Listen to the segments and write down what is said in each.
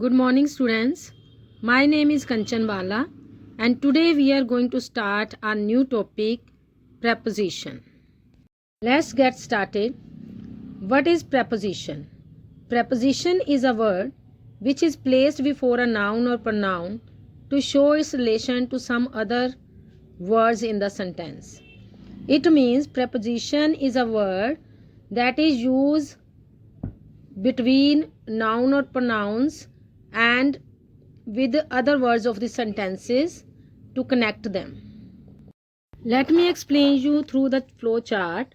Good morning, students. My name is Kanchan Bala, and today we are going to start our new topic, preposition. Let's get started. What is preposition? Preposition is a word which is placed before a noun or pronoun to show its relation to some other words in the sentence. It means preposition is a word that is used between noun or pronouns and with other words of the sentences to connect them. Let me explain you through the flow chart.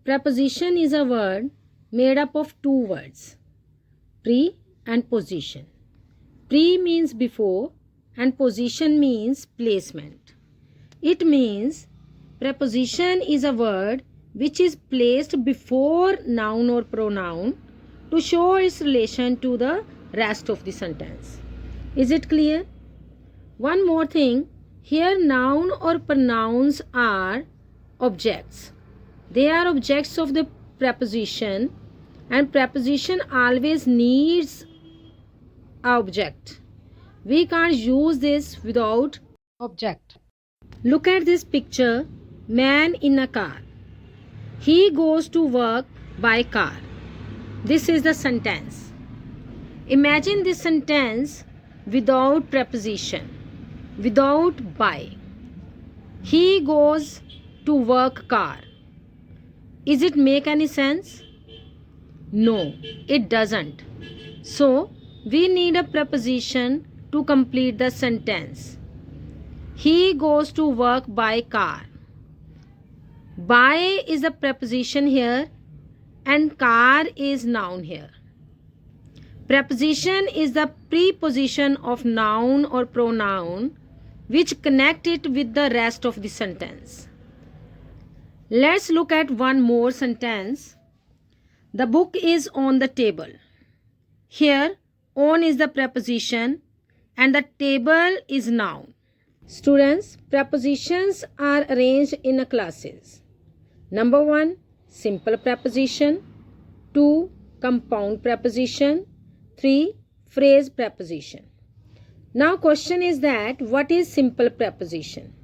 Preposition is a word made up of two words, pre and position. Pre means before and position means placement. It means preposition is a word which is placed before noun or pronoun to show its relation to the rest of the sentence. Is it clear? One more thing, here noun or pronouns are objects. They are objects of the preposition, and preposition always needs an object. We can't use this without object. Look at this picture, man in a car. He goes to work by car. This is the sentence. Imagine this sentence without preposition, without by. He goes to work car. Is it make any sense? No, it doesn't. So, we need a preposition to complete the sentence. He goes to work by car. By is a preposition here and car is noun here. Preposition is the preposition of noun or pronoun which connect it with the rest of the sentence. Let's look at one more sentence. The book is on the table. Here, on is the preposition and the table is noun. Students, prepositions are arranged in classes. Number 1, simple preposition. 2, compound preposition. 3, phrase preposition. Now question is that what is simple preposition?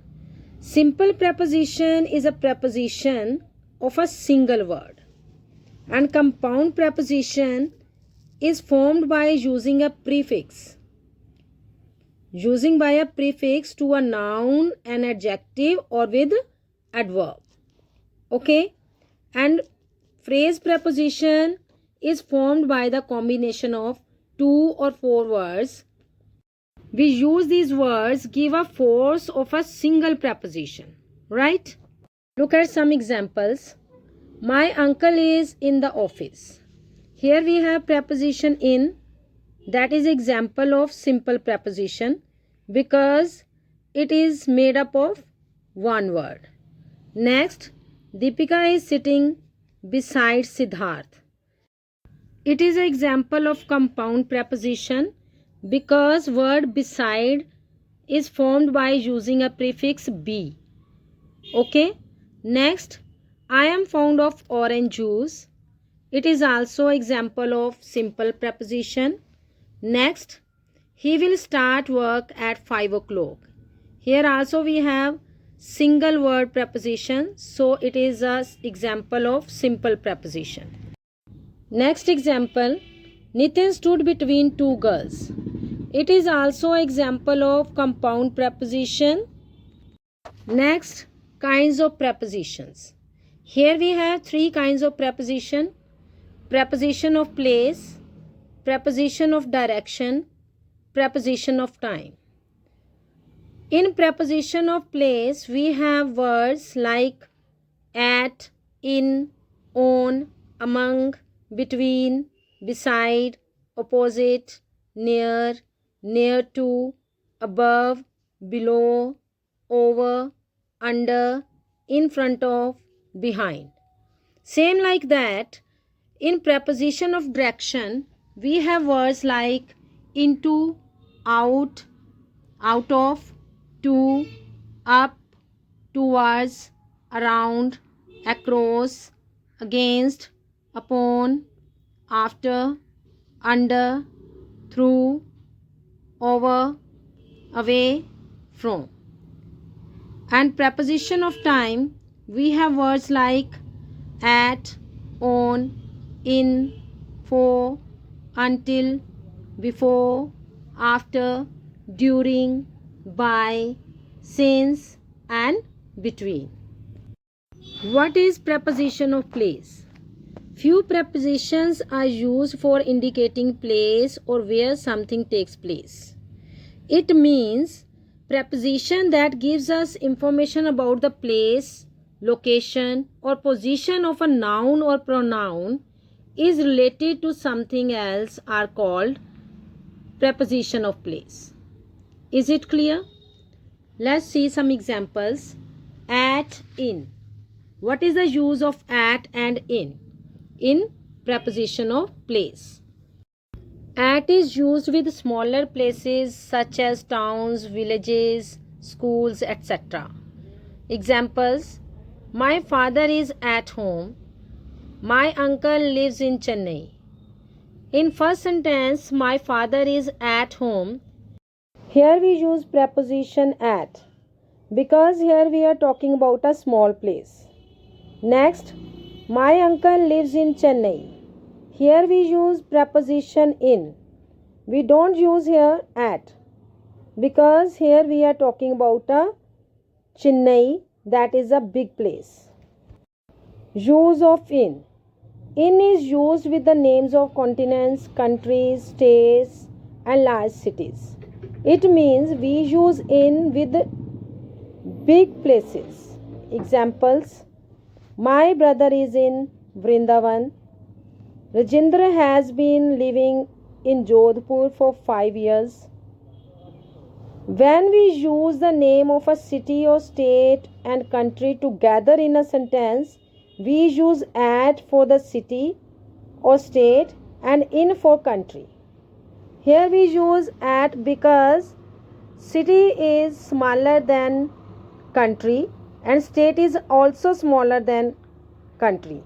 Simple preposition is a preposition of a single word, and compound preposition is formed by using a prefix. Using by a prefix to a noun, an adjective or with adverb. Okay? And phrase preposition is formed by the combination of 2 or 4 words. We use these words give a force of a single preposition, right? Look at some examples. My uncle is in the office. Here we have preposition in, that is example of simple preposition because it is made up of one word. Next, Deepika is sitting beside Siddharth. It is an example of compound preposition because word beside is formed by using a prefix be. Okay. Next, I am fond of orange juice. It is also example of simple preposition. Next, he will start work at 5 o'clock. Here also we have single word preposition, so it is an example of simple preposition. Next example, Nitin stood between two girls. It is also example of compound preposition. Next, kinds of prepositions. Here we have 3 kinds of preposition. Preposition of place, preposition of direction, preposition of time. In preposition of place, we have words like at, in, on, among, between, beside, opposite, near, near to, above, below, over, under, in front of, behind. Same like that, in preposition of direction, we have words like into, out, out of, to, up, towards, around, across, against, upon, after, under, through, over, away, from. And preposition of time, we have words like at, on, in, for, until, before, after, during, by, since, and between. What is preposition of place? Few prepositions are used for indicating place or where something takes place. It means preposition that gives us information about the place, location, or position of a noun or pronoun is related to something else are called preposition of place. Is it clear? Let's see some examples. At, in. What is the use of at and in? In preposition of place. At is used with smaller places such as towns, villages, schools, etc. Examples: my father is at home. My uncle lives in Chennai. In first sentence, my father is at home. Here we use preposition at because here we are talking about a small place. Next, my uncle lives in Chennai. Here we use preposition in. We don't use here at because here we are talking about a Chennai, that is a big place. Use of in. In is used with the names of continents, countries, states, and large cities. It means we use in with big places. Examples: my brother is in Vrindavan. Rajendra has been living in Jodhpur for 5 years. When we use the name of a city or state and country together in a sentence, we use at for the city or state and in for country. Here we use at because city is smaller than country and state is also smaller than country.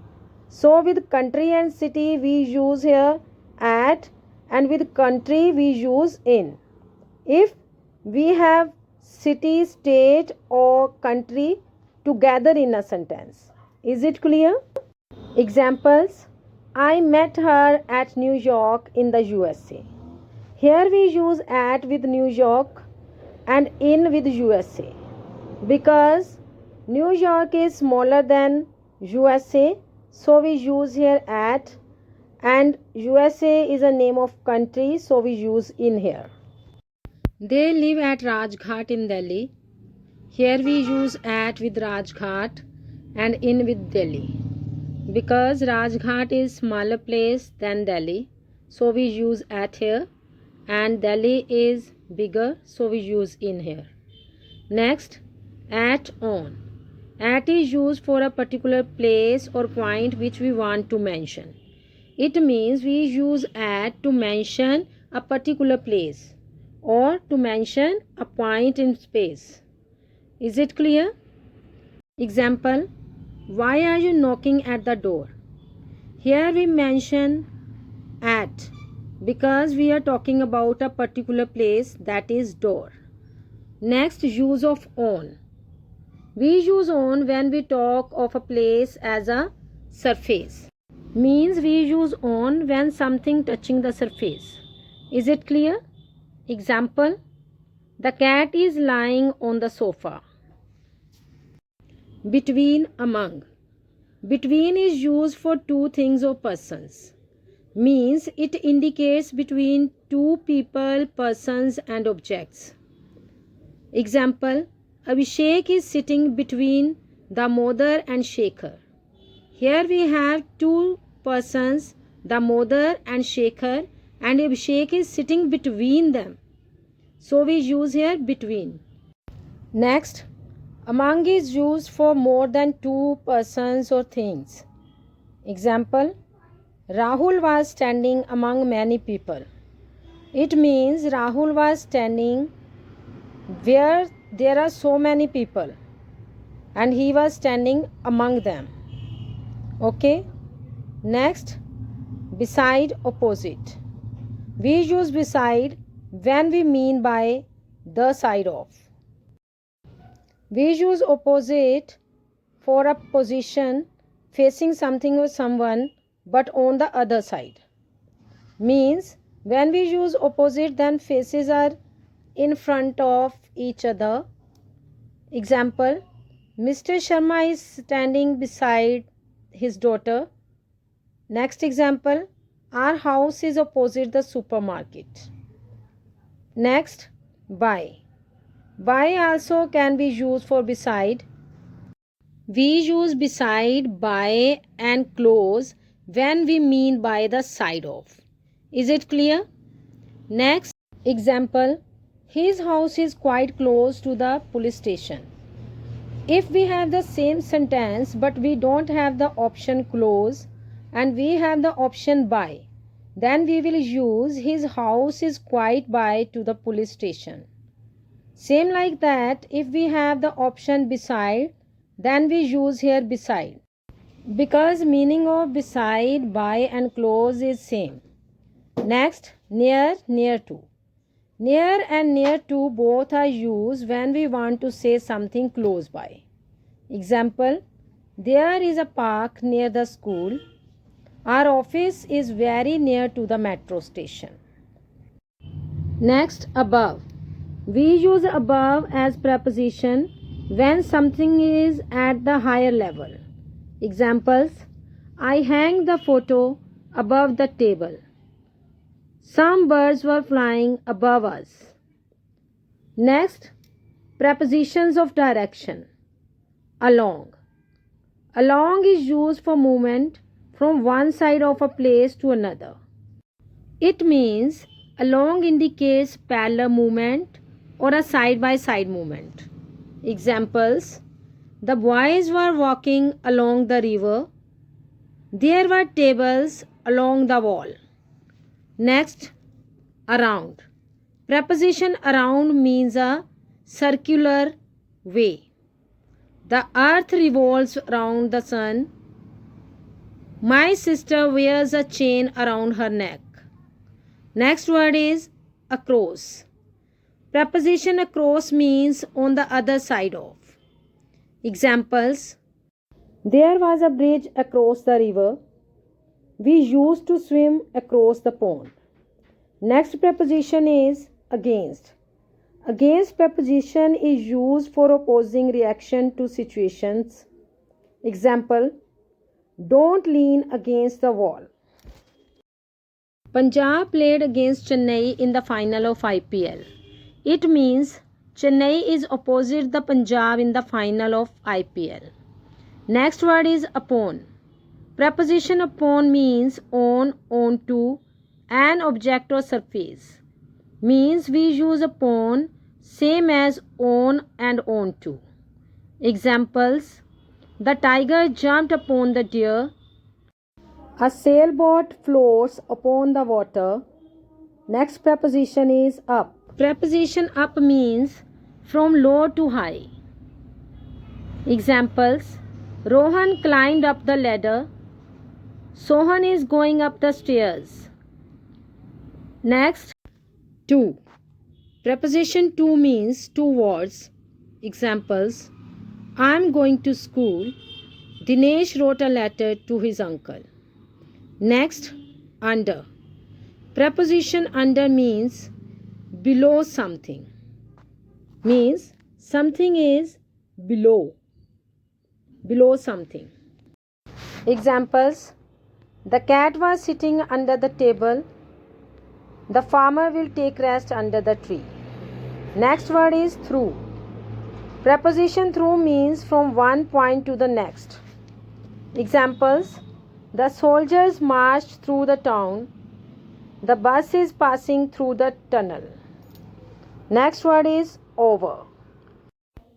So with country and city we use here at, and with country we use in. If we have city, state or country together in a sentence. Is it clear? Examples: I met her at New York in the USA. Here we use at with New York and in with USA because New York is smaller than USA, so we use here at, and USA is a name of country, so we use in here. They live at Rajghat in Delhi. Here we use at with Rajghat and in with Delhi because Rajghat is smaller place than Delhi, so we use at here, and Delhi is bigger, so we use in here. Next, at, on. At is used for a particular place or point which we want to mention. It means we use at to mention a particular place or to mention a point in space. Is it clear? Example: why are you knocking at the door? Here we mention at because we are talking about a particular place, that is door. Next, use of on. We use on when we talk of a place as a surface. Means we use on when something touching the surface. Is it clear? Example: the cat is lying on the sofa. Between, among. Between is used for two things or persons. Means it indicates between two people, persons and objects. Example: Abhishek is sitting between Damodar and Shekhar. Here we have two persons, Damodar and Shekhar, and Abhishek is sitting between them. So we use here between. Next, among is used for more than two persons or things. Example: Rahul was standing among many people. It means Rahul was standing where there are so many people and he was standing among them. Okay. Next, beside, opposite. We use beside when we mean by the side of. We use opposite for a position facing something or someone but on the other side. Means when we use opposite, then faces are in front of each other. Example, Mr. Sharma is standing beside his daughter. Next example, our house is opposite the supermarket. Next, by. By also can be used for beside. We use beside, by and close when we mean by the side of. Is it clear? Next example, his house is quite close to the police station. If we have the same sentence but we don't have the option close and we have the option by, then we will use his house is quite by to the police station. Same like that, if we have the option beside, then we use here beside. Because meaning of beside, by and close is same. Next, near, near to. Near and near to both are used when we want to say something close by. Example, there is a park near the school. Our office is very near to the metro station. Next, above. We use above as preposition when something is at the higher level. Examples, I hang the photo above the table. Some birds were flying above us. Next, prepositions of direction. Along. Along is used for movement from one side of a place to another. It means along indicates parallel movement or a side-by-side movement. Examples, the boys were walking along the river. There were tables along the wall. Next, around. Preposition around means a circular way. The earth revolves around the sun. My sister wears a chain around her neck. Next word is across. Preposition across means on the other side of. Examples, there was a bridge across the river. We used to swim across the pond. Next preposition is against. Against preposition is used for opposing reaction to situations. Example, don't lean against the wall. Punjab played against Chennai in the final of IPL. It means Chennai is opposite the Punjab in the final of IPL. Next word is upon. Preposition upon means on, onto, an object or surface. Means we use upon same as on and onto. Examples, the tiger jumped upon the deer. A sailboat floats upon the water. Next preposition is up. Preposition up means from low to high. Examples, Rohan climbed up the ladder. Sohan is going up the stairs. Next, to. Preposition to means towards. Examples, I am going to school. Dinesh wrote a letter to his uncle. Next, under. Preposition under means below something. Means something is below. Below something. Examples, the cat was sitting under the table. The farmer will take rest under the tree. Next word is through. Preposition through means from one point to the next. Examples, the soldiers marched through the town. The bus is passing through the tunnel. Next word is over.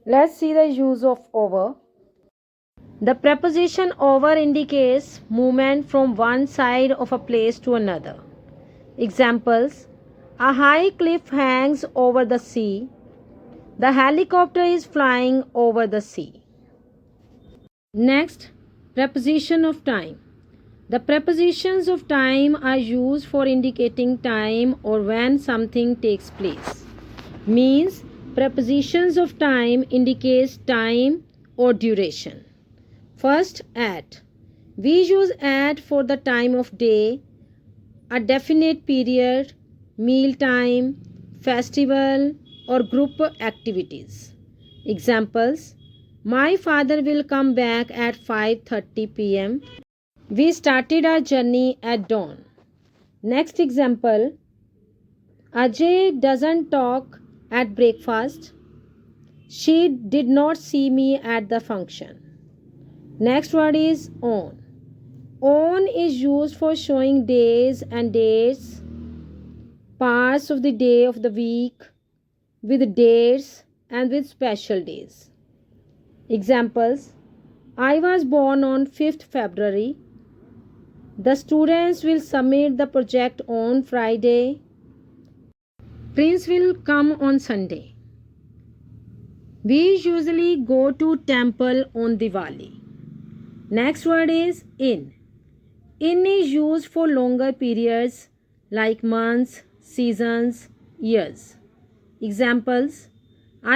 Let's see the use of over. The preposition over indicates movement from one side of a place to another. Examples, a high cliff hangs over the sea. The helicopter is flying over the sea. Next, preposition of time. The prepositions of time are used for indicating time or when something takes place. Means prepositions of time indicates time or duration. First, at. We use at for the time of day, a definite period, meal time, festival, or group activities. Examples: my father will come back at 5:30 p.m. We started our journey at dawn. Next example: Ajay doesn't talk at breakfast. She did not see me at the function. Next word is on. On is used for showing days and dates, parts of the day of the week, with dates and with special days. Examples: I was born on 5th February. The students will submit the project on Friday. Prince will come on Sunday. We usually go to temple on Diwali. Next word is in. In is used for longer periods like months, seasons, years. Examples: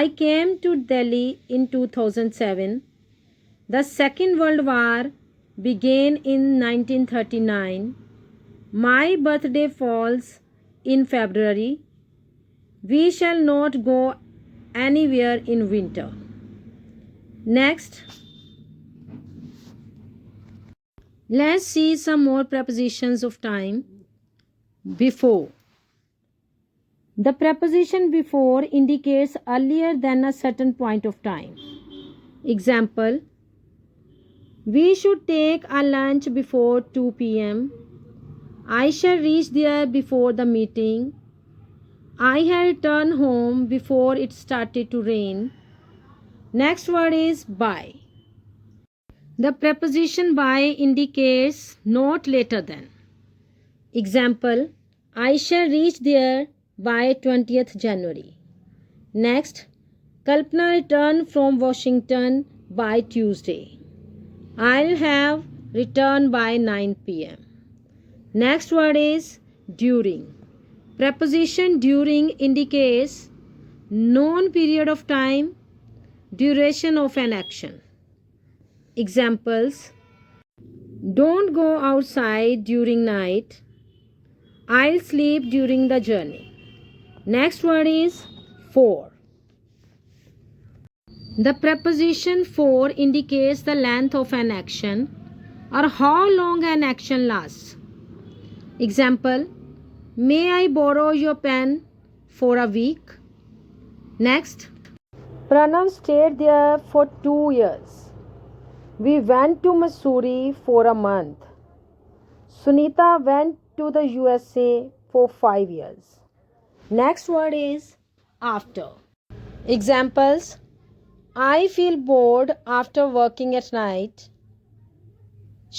I came to Delhi in 2007. The Second World War began in 1939. My birthday falls in February. We shall not go anywhere in winter. Next, let's see some more prepositions of time. Before. The preposition before indicates earlier than a certain point of time. Example: we should take our lunch before 2 p.m. I shall reach there before the meeting. I had returned home before it started to rain. Next word is by. The preposition by indicates not later than. Example: I shall reach there by 20th January. Next, Kalpana returned from Washington by Tuesday. I'll have returned by 9 p.m. Next word is during. Preposition during indicates known period of time, duration of an action. Examples: don't go outside during night. I'll sleep during the journey. Next word is for. The preposition for indicates the length of an action or how long an action lasts. Example: may I borrow your pen for a week? Next, Pranav stayed there for 2 years. We went to Missouri for a month. Sunita went to the USA for 5 years. Next word is after. Examples: I feel bored after working at night.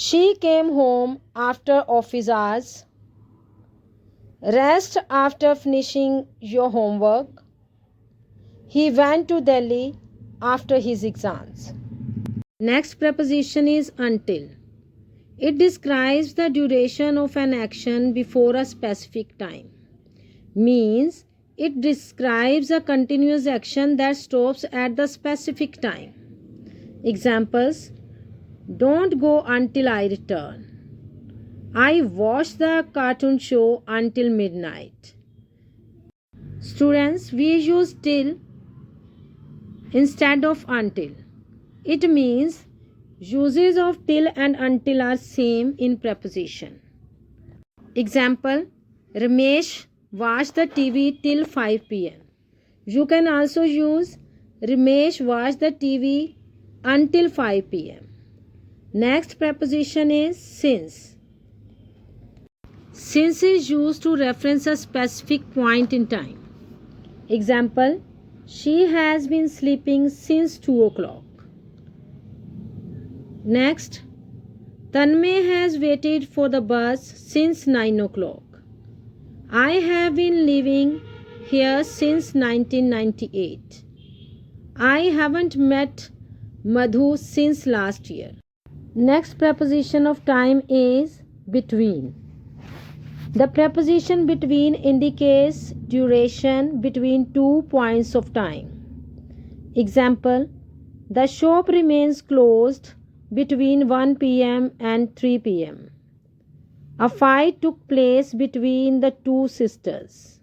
She came home after office hours. Rest after finishing your homework. He went to Delhi after his exams. Next preposition is until. It describes the duration of an action before a specific time. Means it describes a continuous action that stops at the specific time. Examples: don't go until I return. I watched the cartoon show until midnight. Students, we use till instead of until. It means uses of till and until are same in preposition. Example: Ramesh watched the TV till 5 p.m. You can also use Ramesh watched the TV until 5 p.m. Next preposition is since. Since is used to reference a specific point in time. Example: she has been sleeping since 2 o'clock. Next, Tanmay has waited for the bus since 9 o'clock. I have been living here since 1998. I haven't met Madhu since last year. Next preposition of time is between. The preposition between indicates duration between 2 points of time. Example, the shop remains closed between 1 p.m. and 3 p.m. A fight took place between the two sisters.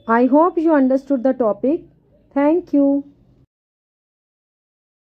I hope you understood the topic. Thank you.